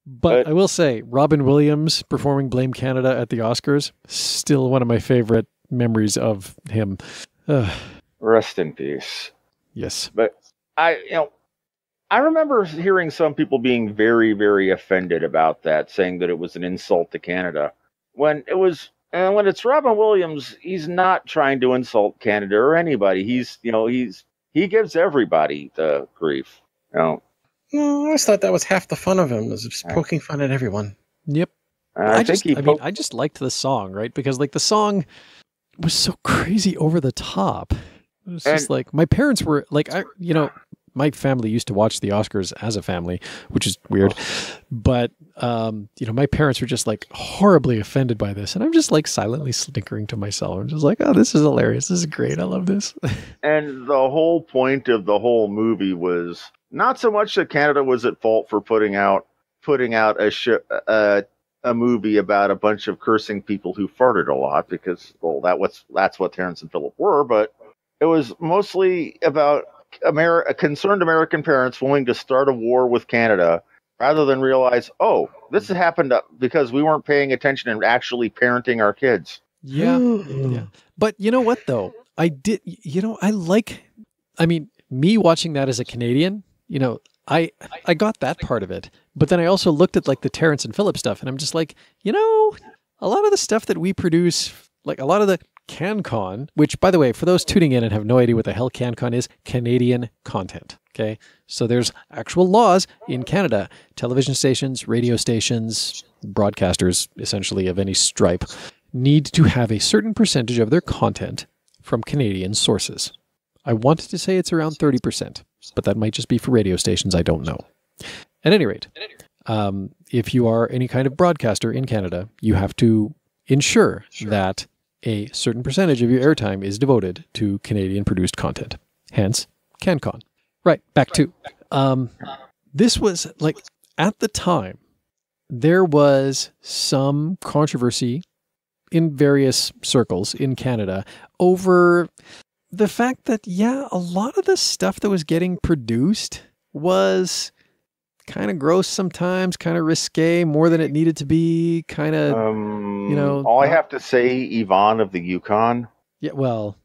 But I will say, Robin Williams performing Blame Canada at the Oscars, still one of my favorite memories of him. Rest in peace. Yes. But I remember hearing some people being very, very offended about that, saying that it was an insult to Canada. When it's Robin Williams, he's not trying to insult Canada or anybody. He gives everybody the grief. No, I always thought that was half the fun of him, was just poking fun at everyone. Yep. I just liked the song, right? Because like the song was so crazy over the top. It was just like my parents were like, my family used to watch the Oscars as a family, which is weird. But, my parents were just like horribly offended by this. And I'm just like silently snickering to myself. I'm just like, oh, this is hilarious. This is great. I love this. And the whole point of the whole movie was not so much that Canada was at fault for putting out a movie about a bunch of cursing people who farted a lot, because, well, that's what Terrence and Phillip were. But it was mostly about concerned American parents willing to start a war with Canada rather than realize, oh, this happened because we weren't paying attention and actually parenting our kids. Yeah. Yeah. But you know what, though? Me watching that as a Canadian, I got that part of it. But then I also looked at like the Terrence and Phillip stuff, and I'm just like, a lot of the stuff that we produce, like a lot of the CanCon, which, by the way, for those tuning in and have no idea what the hell CanCon is, Canadian content. Okay. So there's actual laws in Canada. Television stations, radio stations, broadcasters, essentially of any stripe, need to have a certain percentage of their content from Canadian sources. I wanted to say it's around 30%, but that might just be for radio stations. I don't know. At any rate, if you are any kind of broadcaster in Canada, you have to ensure that a certain percentage of your airtime is devoted to Canadian-produced content. Hence, CanCon. Right, back to... this was, like, at the time, there was some controversy in various circles in Canada over the fact that, a lot of the stuff that was getting produced was kind of gross sometimes, kind of risque, more than it needed to be, kind of, all I have to say, Yvonne of the Yukon. Yeah, well,